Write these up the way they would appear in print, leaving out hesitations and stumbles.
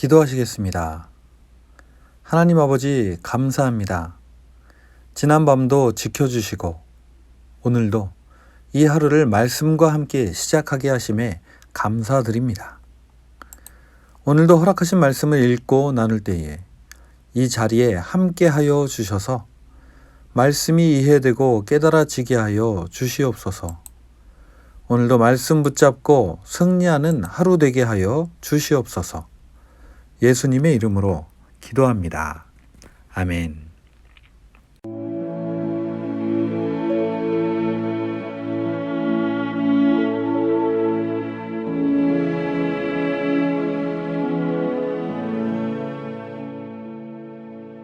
기도하시겠습니다. 하나님 아버지 감사합니다. 지난밤도 지켜주시고 오늘도 이 하루를 말씀과 함께 시작하게 하심에 감사드립니다. 오늘도 허락하신 말씀을 읽고 나눌 때에 이 자리에 함께하여 주셔서 말씀이 이해되고 깨달아지게 하여 주시옵소서. 오늘도 말씀 붙잡고 승리하는 하루 되게 하여 주시옵소서. 예수님의 이름으로 기도합니다. 아멘.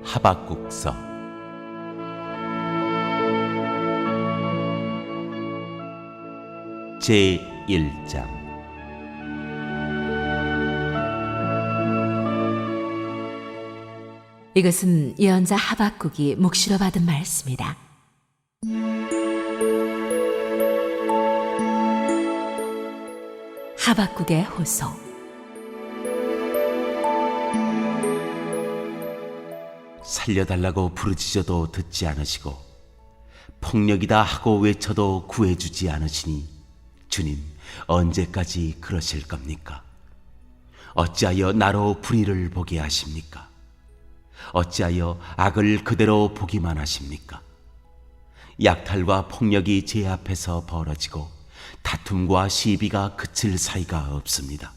하박국서 제1장. 이것은 예언자 하박국이 묵시로 받은 말씀이다. 하박국의 호소. 살려달라고 부르짖어도 듣지 않으시고 폭력이다 하고 외쳐도 구해주지 않으시니 주님, 언제까지 그러실 겁니까? 어찌하여 나로 불의를 보게 하십니까? 어찌하여 악을 그대로 보기만 하십니까? 약탈과 폭력이 제 앞에서 벌어지고 다툼과 시비가 그칠 사이가 없습니다.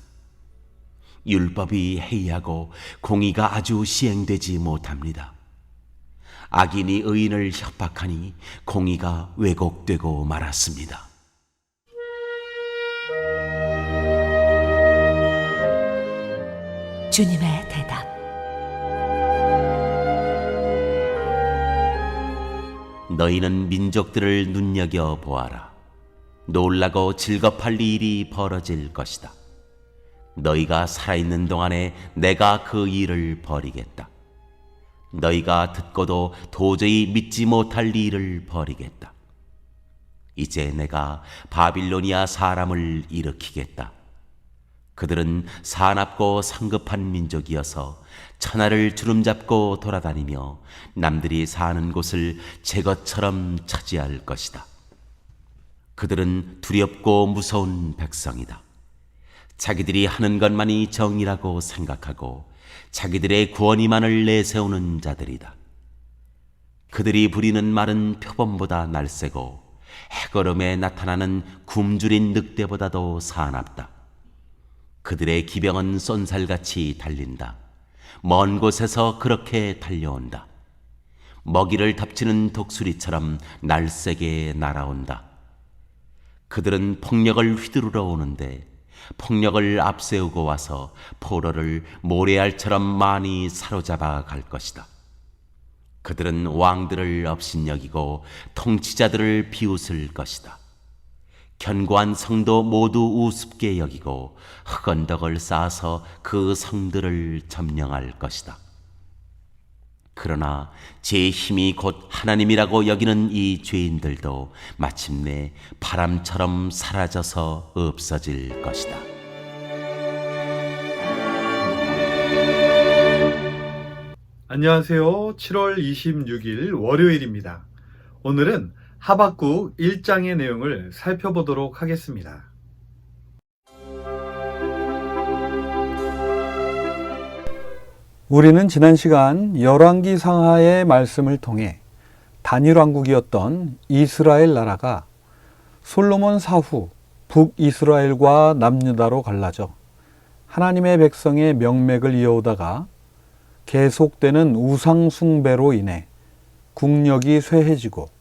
율법이 해이하고 공의가 아주 시행되지 못합니다. 악인이 의인을 협박하니 공의가 왜곡되고 말았습니다. 주님의 대답. 너희는 민족들을 눈여겨보아라. 놀라고 즐겁할 일이 벌어질 것이다. 너희가 살아있는 동안에 내가 그 일을 벌이겠다. 너희가 듣고도 도저히 믿지 못할 일을 벌이겠다. 이제 내가 바빌로니아 사람을 일으키겠다. 그들은 사납고 성급한 민족이어서 천하를 주름잡고 돌아다니며 남들이 사는 곳을 제 것처럼 차지할 것이다. 그들은 두렵고 무서운 백성이다. 자기들이 하는 것만이 정의라고 생각하고 자기들의 구원이만을 내세우는 자들이다. 그들이 부리는 말은 표범보다 날쌔고 해걸음에 나타나는 굶주린 늑대보다도 사납다. 그들의 기병은 쏜살같이 달린다. 먼 곳에서 그렇게 달려온다. 먹이를 덮치는 독수리처럼 날쌔게 날아온다. 그들은 폭력을 휘두르러 오는데 폭력을 앞세우고 와서 포로를 모래알처럼 많이 사로잡아 갈 것이다. 그들은 왕들을 업신여기고 통치자들을 비웃을 것이다. 견고한 성도 모두 우습게 여기고 흙언덕을 쌓아서 그 성들을 점령할 것이다. 그러나 제 힘이 곧 하나님이라고 여기는 이 죄인들도 마침내 바람처럼 사라져서 없어질 것이다. 안녕하세요. 7월 26일 월요일입니다. 오늘은 하박국 1장의 내용을 살펴보도록 하겠습니다. 우리는 지난 시간 열왕기 상하의 말씀을 통해 단일 왕국이었던 이스라엘 나라가 솔로몬 사후 북이스라엘과 남유다로 갈라져 하나님의 백성의 명맥을 이어오다가 계속되는 우상 숭배로 인해 국력이 쇠해지고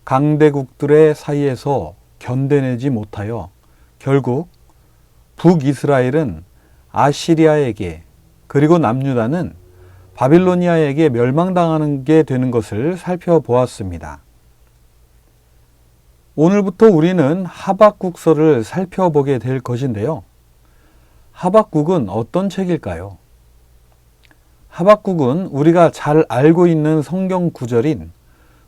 강대국들의 사이에서 견뎌내지 못하여 결국 북이스라엘은 아시리아에게 그리고 남유다는 바빌로니아에게 멸망당하는 게 되는 것을 살펴보았습니다. 오늘부터 우리는 하박국서를 살펴보게 될 것인데요. 하박국은 어떤 책일까요? 하박국은 우리가 잘 알고 있는 성경 구절인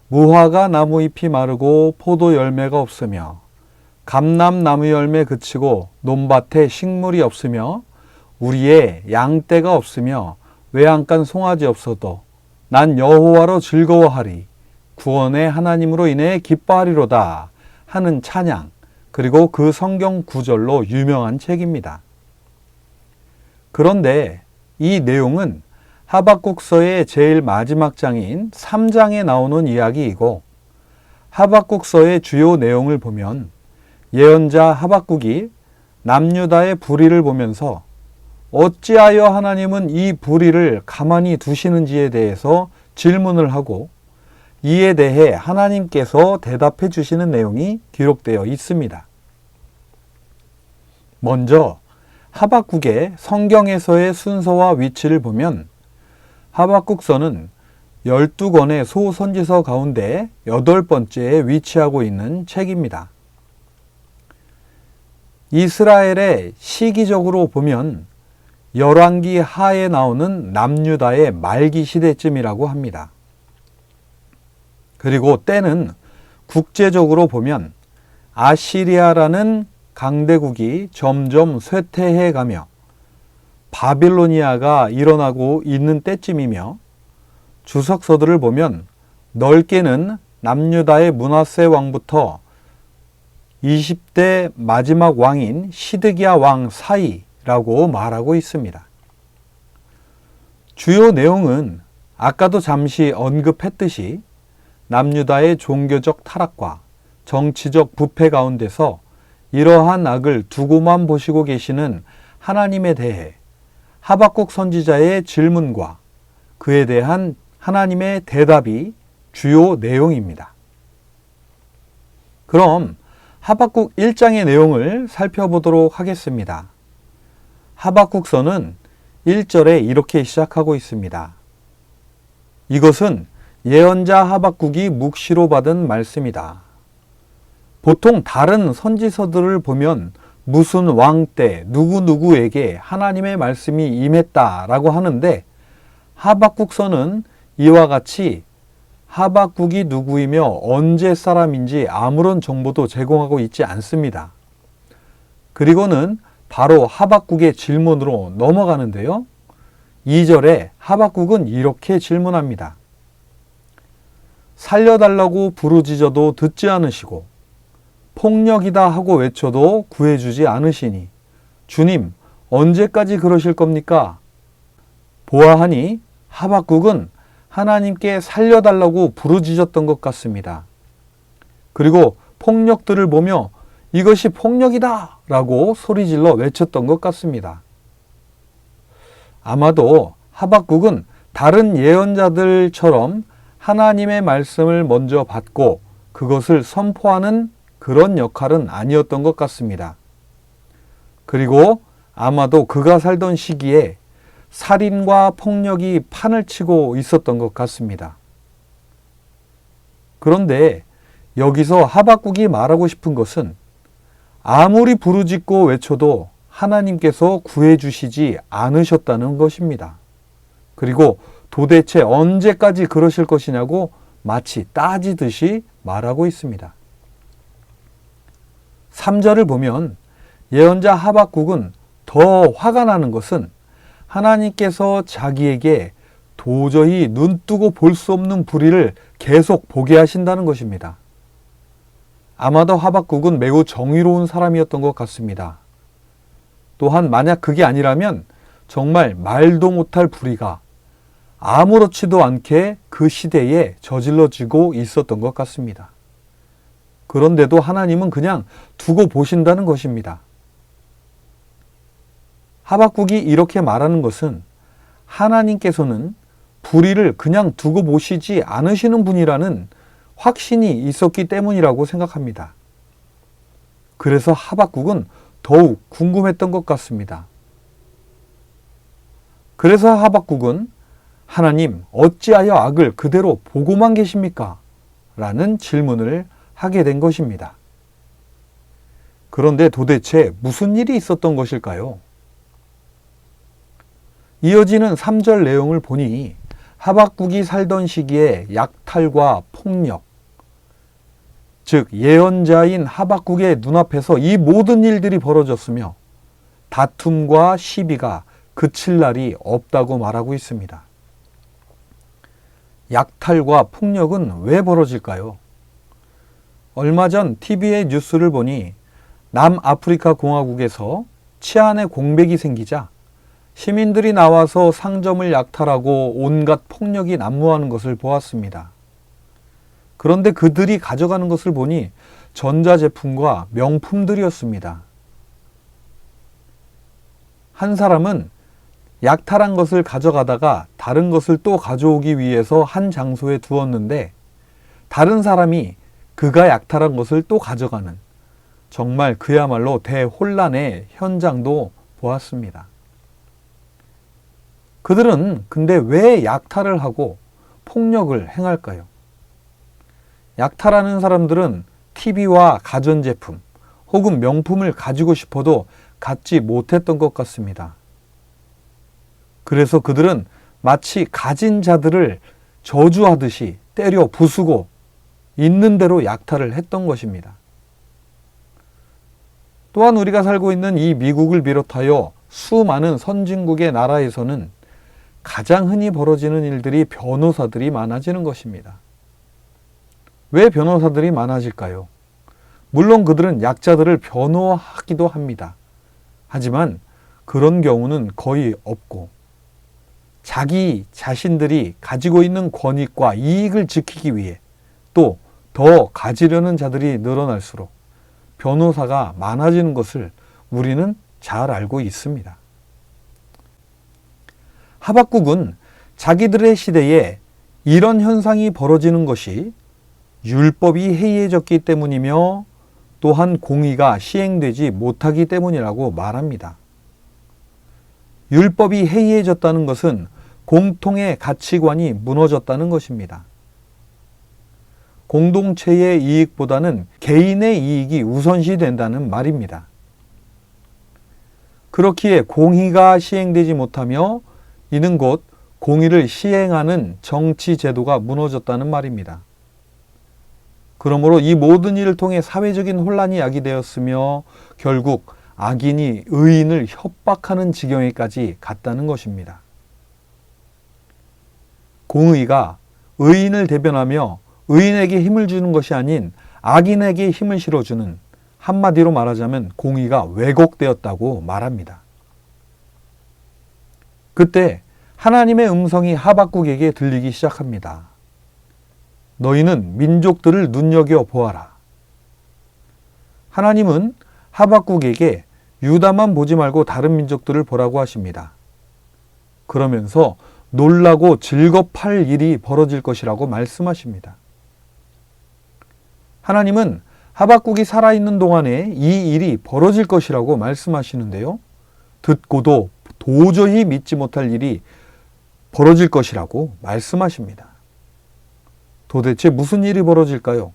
무화과 나무 잎이 마르고 포도 열매가 없으며 감람나무 열매 그치고 논밭에 식물이 없으며 우리의 양떼가 없으며 외양간 송아지 없어도 난 여호와로 즐거워하리. 구원의 하나님으로 인해 기뻐하리로다 하는 찬양, 그리고 그 성경 구절로 유명한 책입니다. 그런데 이 내용은 하박국서의 제일 마지막 장인 3장에 나오는 이야기이고, 하박국서의 주요 내용을 보면 예언자 하박국이 남유다의 불의를 보면서 어찌하여 하나님은 이 불의를 가만히 두시는지에 대해서 질문을 하고, 이에 대해 하나님께서 대답해 주시는 내용이 기록되어 있습니다. 먼저 하박국의 성경에서의 순서와 위치를 보면 하박국서는 12권의 소선지서 가운데 8번째에 위치하고 있는 책입니다. 이스라엘의 시기적으로 보면 열왕기 하에 나오는 남유다의 말기 시대쯤이라고 합니다. 그리고 때는 국제적으로 보면 아시리아라는 강대국이 점점 쇠퇴해 가며 바빌로니아가 일어나고 있는 때쯤이며, 주석서들을 보면 넓게는 남유다의 므낫세 왕부터 20대 마지막 왕인 시드기야 왕 사이라고 말하고 있습니다. 주요 내용은 아까도 잠시 언급했듯이 남유다의 종교적 타락과 정치적 부패 가운데서 이러한 악을 두고만 보시고 계시는 하나님에 대해 하박국 선지자의 질문과 그에 대한 하나님의 대답이 주요 내용입니다. 그럼 하박국 1장의 내용을 살펴보도록 하겠습니다. 하박국서는 1절에 이렇게 시작하고 있습니다. 이것은 예언자 하박국이 묵시로 받은 말씀이다. 보통 다른 선지서들을 보면 무슨 왕 때 누구누구에게 하나님의 말씀이 임했다라고 하는데, 하박국서는 이와 같이 하박국이 누구이며 언제 사람인지 아무런 정보도 제공하고 있지 않습니다. 그리고는 바로 하박국의 질문으로 넘어가는데요. 2절에 하박국은 이렇게 질문합니다. 살려달라고 부르짖어도 듣지 않으시고 폭력이다 하고 외쳐도 구해주지 않으시니 주님 언제까지 그러실 겁니까? 보아하니 하박국은 하나님께 살려달라고 부르짖었던 것 같습니다. 그리고 폭력들을 보며 이것이 폭력이다 라고 소리질러 외쳤던 것 같습니다. 아마도 하박국은 다른 예언자들처럼 하나님의 말씀을 먼저 받고 그것을 선포하는 그런 역할은 아니었던 것 같습니다. 그리고 아마도 그가 살던 시기에 살인과 폭력이 판을 치고 있었던 것 같습니다. 그런데 여기서 하박국이 말하고 싶은 것은 아무리 부르짖고 외쳐도 하나님께서 구해주시지 않으셨다는 것입니다. 그리고 도대체 언제까지 그러실 것이냐고 마치 따지듯이 말하고 있습니다. 3절을 보면 예언자 하박국은 더 화가 나는 것은 하나님께서 자기에게 도저히 눈뜨고 볼 수 없는 불의를 계속 보게 하신다는 것입니다. 아마도 하박국은 매우 정의로운 사람이었던 것 같습니다. 또한 만약 그게 아니라면 정말 말도 못할 불의가 아무렇지도 않게 그 시대에 저질러지고 있었던 것 같습니다. 그런데도 하나님은 그냥 두고 보신다는 것입니다. 하박국이 이렇게 말하는 것은 하나님께서는 불의를 그냥 두고 보시지 않으시는 분이라는 확신이 있었기 때문이라고 생각합니다. 그래서 하박국은 더욱 궁금했던 것 같습니다. 그래서 하박국은 하나님 어찌하여 악을 그대로 보고만 계십니까? 라는 질문을 하게 된 것입니다. 그런데 도대체 무슨 일이 있었던 것일까요? 이어지는 3절 내용을 보니 하박국이 살던 시기에 약탈과 폭력, 즉 예언자인 하박국의 눈앞에서 이 모든 일들이 벌어졌으며 다툼과 시비가 그칠 날이 없다고 말하고 있습니다. 약탈과 폭력은 왜 벌어질까요? 얼마 전 TV의 뉴스를 보니 남아프리카 공화국에서 치안에 공백이 생기자 시민들이 나와서 상점을 약탈하고 온갖 폭력이 난무하는 것을 보았습니다. 그런데 그들이 가져가는 것을 보니 전자제품과 명품들이었습니다. 한 사람은 약탈한 것을 가져가다가 다른 것을 또 가져오기 위해서 한 장소에 두었는데 다른 사람이 그가 약탈한 것을 또 가져가는 정말 그야말로 대혼란의 현장도 보았습니다. 그들은 근데 왜 약탈을 하고 폭력을 행할까요? 약탈하는 사람들은 TV와 가전제품 혹은 명품을 가지고 싶어도 갖지 못했던 것 같습니다. 그래서 그들은 마치 가진 자들을 저주하듯이 때려 부수고 있는 대로 약탈을 했던 것입니다. 또한 우리가 살고 있는 이 미국을 비롯하여 수많은 선진국의 나라에서는 가장 흔히 벌어지는 일들이 변호사들이 많아지는 것입니다. 왜 변호사들이 많아질까요? 물론 그들은 약자들을 변호하기도 합니다. 하지만 그런 경우는 거의 없고 자기 자신들이 가지고 있는 권익과 이익을 지키기 위해 또 더 가지려는 자들이 늘어날수록 변호사가 많아지는 것을 우리는 잘 알고 있습니다. 하박국은 자기들의 시대에 이런 현상이 벌어지는 것이 율법이 해이해졌기 때문이며 또한 공의가 시행되지 못하기 때문이라고 말합니다. 율법이 해이해졌다는 것은 공통의 가치관이 무너졌다는 것입니다. 공동체의 이익보다는 개인의 이익이 우선시 된다는 말입니다. 그렇기에 공의가 시행되지 못하며 이는 곧 공의를 시행하는 정치 제도가 무너졌다는 말입니다. 그러므로 이 모든 일을 통해 사회적인 혼란이 야기되었으며 결국 악인이 의인을 협박하는 지경에까지 갔다는 것입니다. 공의가 의인을 대변하며 의인에게 힘을 주는 것이 아닌 악인에게 힘을 실어주는, 한마디로 말하자면 공의가 왜곡되었다고 말합니다. 그때 하나님의 음성이 하박국에게 들리기 시작합니다. 너희는 민족들을 눈여겨보아라. 하나님은 하박국에게 유다만 보지 말고 다른 민족들을 보라고 하십니다. 그러면서 놀라고 즐겁할 일이 벌어질 것이라고 말씀하십니다. 하나님은 하박국이 살아있는 동안에 이 일이 벌어질 것이라고 말씀하시는데요. 듣고도 도저히 믿지 못할 일이 벌어질 것이라고 말씀하십니다. 도대체 무슨 일이 벌어질까요?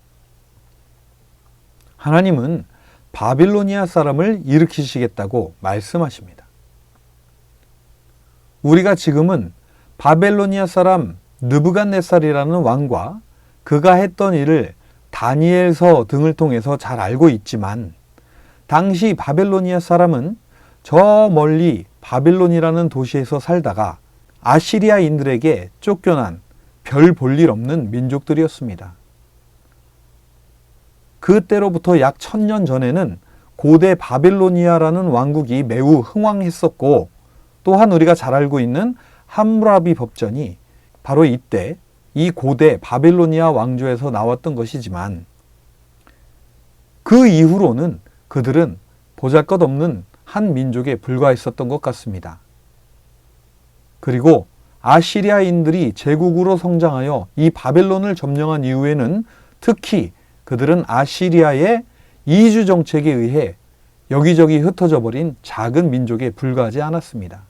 하나님은 바빌로니아 사람을 일으키시겠다고 말씀하십니다. 우리가 지금은 바벨로니아 사람 느부갓네살이라는 왕과 그가 했던 일을 다니엘서 등을 통해서 잘 알고 있지만 당시 바벨로니아 사람은 저 멀리 바빌론이라는 도시에서 살다가 아시리아인들에게 쫓겨난 별 볼 일 없는 민족들이었습니다. 그때로부터 약 1000년 전에는 고대 바빌로니아라는 왕국이 매우 흥왕했었고 또한 우리가 잘 알고 있는 함무라비 법전이 바로 이때 이 고대 바빌로니아 왕조에서 나왔던 것이지만 그 이후로는 그들은 보잘것없는 한 민족에 불과했었던 것 같습니다. 그리고 아시리아인들이 제국으로 성장하여 이 바벨론을 점령한 이후에는 특히 그들은 아시리아의 이주 정책에 의해 여기저기 흩어져 버린 작은 민족에 불과하지 않았습니다.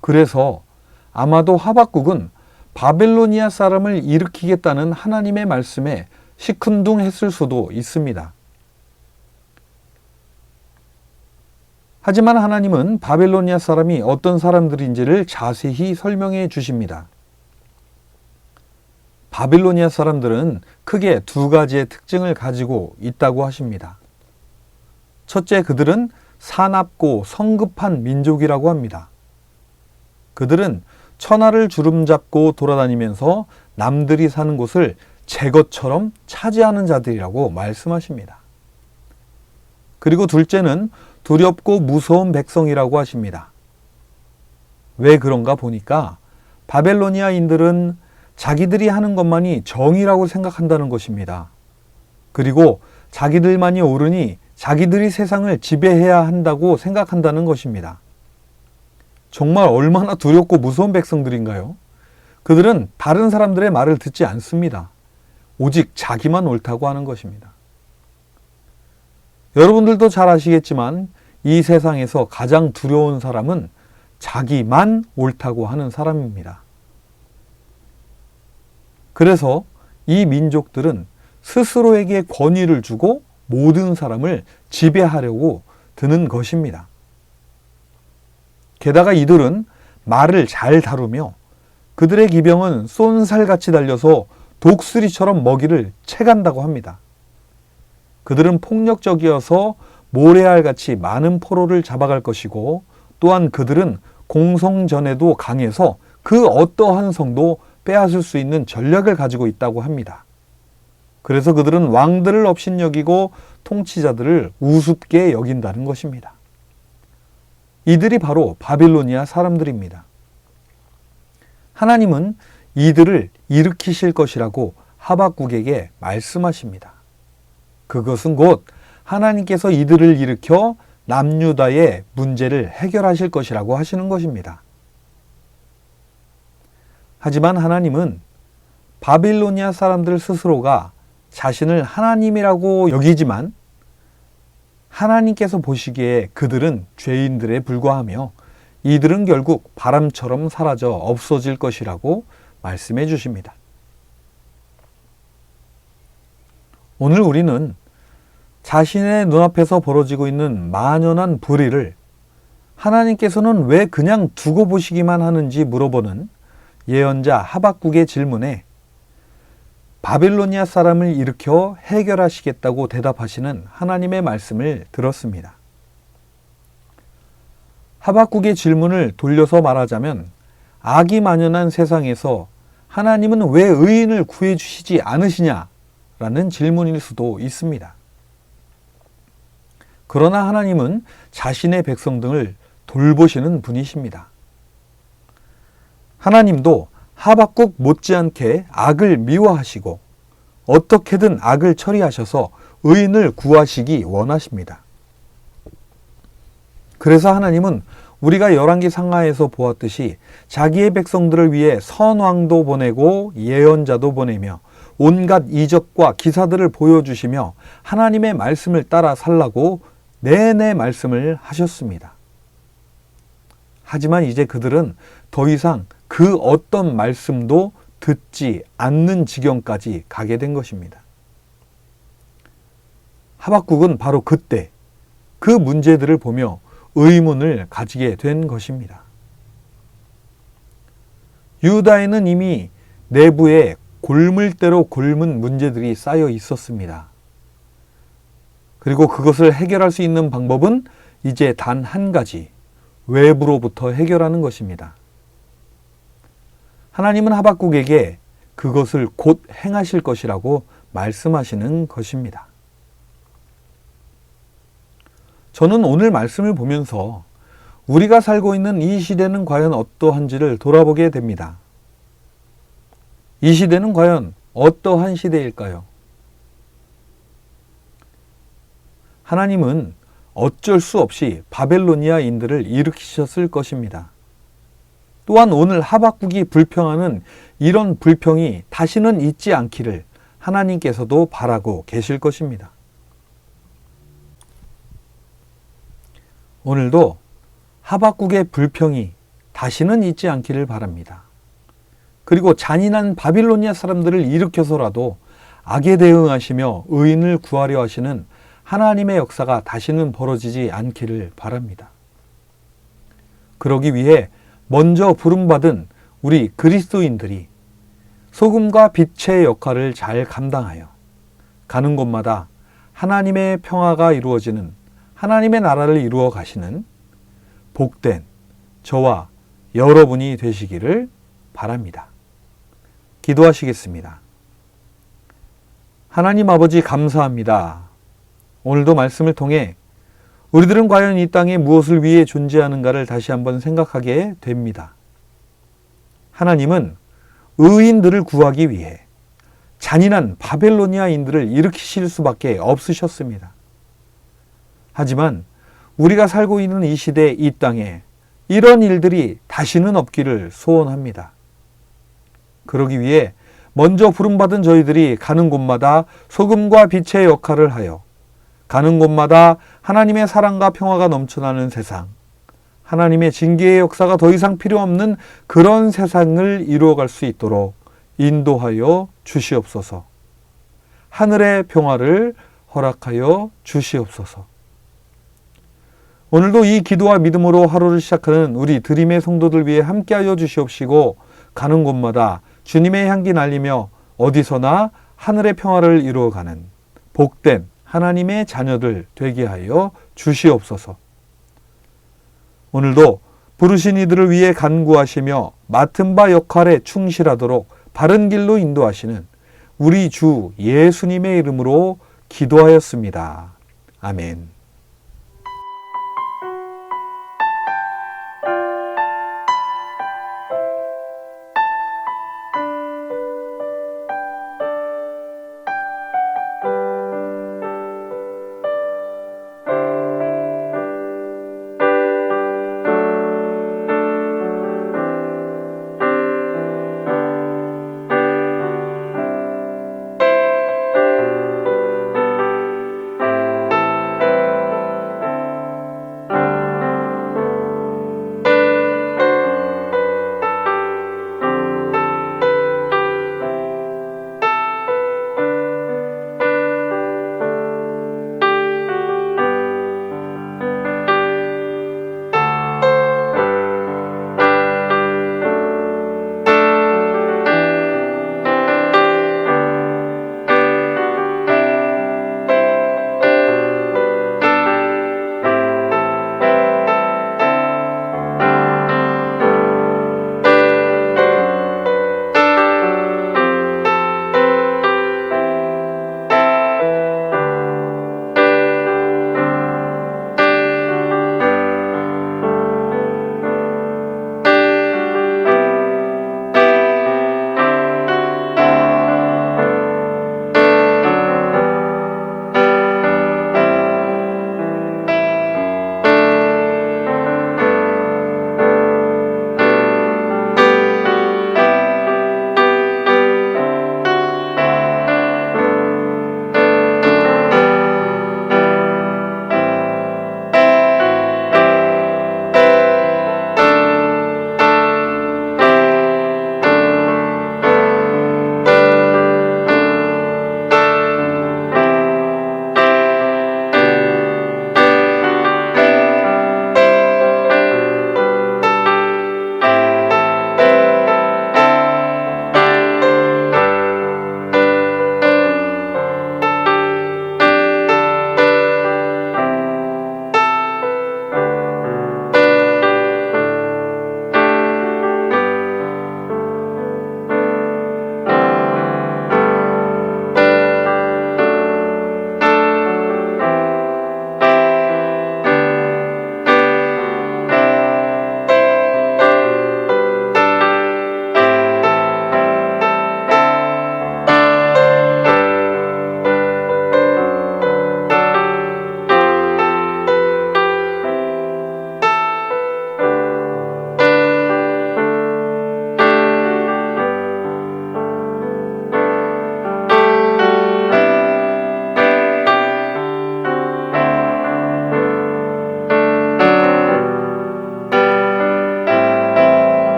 그래서 아마도 하박국은 바벨로니아 사람을 일으키겠다는 하나님의 말씀에 시큰둥했을 수도 있습니다. 하지만 하나님은 바벨로니아 사람이 어떤 사람들인지를 자세히 설명해 주십니다. 바빌로니아 사람들은 크게 두 가지의 특징을 가지고 있다고 하십니다. 첫째, 그들은 사납고 성급한 민족이라고 합니다. 그들은 천하를 주름잡고 돌아다니면서 남들이 사는 곳을 제 것처럼 차지하는 자들이라고 말씀하십니다. 그리고 둘째는 두렵고 무서운 백성이라고 하십니다. 왜 그런가 보니까 바벨로니아인들은 자기들이 하는 것만이 정의라고 생각한다는 것입니다. 그리고 자기들만이 옳으니 자기들이 세상을 지배해야 한다고 생각한다는 것입니다. 정말 얼마나 두렵고 무서운 백성들인가요? 그들은 다른 사람들의 말을 듣지 않습니다. 오직 자기만 옳다고 하는 것입니다. 여러분들도 잘 아시겠지만 이 세상에서 가장 두려운 사람은 자기만 옳다고 하는 사람입니다. 그래서 이 민족들은 스스로에게 권위를 주고 모든 사람을 지배하려고 드는 것입니다. 게다가 이들은 말을 잘 다루며 그들의 기병은 쏜살같이 달려서 독수리처럼 먹이를 채간다고 합니다. 그들은 폭력적이어서 모래알같이 많은 포로를 잡아갈 것이고 또한 그들은 공성전에도 강해서 그 어떠한 성도 빼앗을 수 있는 전략을 가지고 있다고 합니다. 그래서 그들은 왕들을 업신여기고 통치자들을 우습게 여긴다는 것입니다. 이들이 바로 바빌로니아 사람들입니다. 하나님은 이들을 일으키실 것이라고 하박국에게 말씀하십니다. 그것은 곧 하나님께서 이들을 일으켜 남유다의 문제를 해결하실 것이라고 하시는 것입니다. 하지만 하나님은 바빌로니아 사람들 스스로가 자신을 하나님이라고 여기지만 하나님께서 보시기에 그들은 죄인들에 불과하며 이들은 결국 바람처럼 사라져 없어질 것이라고 말씀해 주십니다. 오늘 우리는 자신의 눈앞에서 벌어지고 있는 만연한 불의를 하나님께서는 왜 그냥 두고 보시기만 하는지 물어보는 예언자 하박국의 질문에 바빌로니아 사람을 일으켜 해결하시겠다고 대답하시는 하나님의 말씀을 들었습니다. 하박국의 질문을 돌려서 말하자면 악이 만연한 세상에서 하나님은 왜 의인을 구해 주시지 않으시냐라는 질문일 수도 있습니다. 그러나 하나님은 자신의 백성들을 돌보시는 분이십니다. 하나님도 하박국 못지않게 악을 미워하시고 어떻게든 악을 처리하셔서 의인을 구하시기 원하십니다. 그래서 하나님은 우리가 열왕기 상하에서 보았듯이 자기의 백성들을 위해 선왕도 보내고 예언자도 보내며 온갖 이적과 기사들을 보여주시며 하나님의 말씀을 따라 살라고 내내 말씀을 하셨습니다. 하지만 이제 그들은 더 이상 그 어떤 말씀도 듣지 않는 지경까지 가게 된 것입니다. 하박국은 바로 그때 그 문제들을 보며 의문을 가지게 된 것입니다. 유다에는 이미 내부에 골물대로 골문 문제들이 쌓여 있었습니다. 그리고 그것을 해결할 수 있는 방법은 이제 단 한 가지, 외부로부터 해결하는 것입니다. 하나님은 하박국에게 그것을 곧 행하실 것이라고 말씀하시는 것입니다. 저는 오늘 말씀을 보면서 우리가 살고 있는 이 시대는 과연 어떠한지를 돌아보게 됩니다. 이 시대는 과연 어떠한 시대일까요? 하나님은 어쩔 수 없이 바벨로니아인들을 일으키셨을 것입니다. 또한 오늘 하박국이 불평하는 이런 불평이 다시는 있지 않기를 하나님께서도 바라고 계실 것입니다. 오늘도 하박국의 불평이 다시는 있지 않기를 바랍니다. 그리고 잔인한 바빌로니아 사람들을 일으켜서라도 악에 대응하시며 의인을 구하려 하시는 하나님의 역사가 다시는 벌어지지 않기를 바랍니다. 그러기 위해 먼저 부름받은 우리 그리스도인들이 소금과 빛의 역할을 잘 감당하여 가는 곳마다 하나님의 평화가 이루어지는 하나님의 나라를 이루어 가시는 복된 저와 여러분이 되시기를 바랍니다. 기도하시겠습니다. 하나님 아버지 감사합니다. 오늘도 말씀을 통해 우리들은 과연 이 땅에 무엇을 위해 존재하는가를 다시 한번 생각하게 됩니다. 하나님은 의인들을 구하기 위해 잔인한 바벨로니아인들을 일으키실 수밖에 없으셨습니다. 하지만 우리가 살고 있는 이 시대, 이 땅에 이런 일들이 다시는 없기를 소원합니다. 그러기 위해 먼저 부름받은 저희들이 가는 곳마다 소금과 빛의 역할을 하여 가는 곳마다 하나님의 사랑과 평화가 넘쳐나는 세상, 하나님의 징계의 역사가 더 이상 필요 없는 그런 세상을 이루어갈 수 있도록 인도하여 주시옵소서. 하늘의 평화를 허락하여 주시옵소서. 오늘도 이 기도와 믿음으로 하루를 시작하는 우리 드림의 성도들 위해 함께하여 주시옵시고 가는 곳마다 주님의 향기 날리며 어디서나 하늘의 평화를 이루어가는 복된 하나님의 자녀들 되게 하여 주시옵소서. 오늘도 부르신 이들을 위해 간구하시며 맡은 바 역할에 충실하도록 바른 길로 인도하시는 우리 주 예수님의 이름으로 기도하였습니다. 아멘.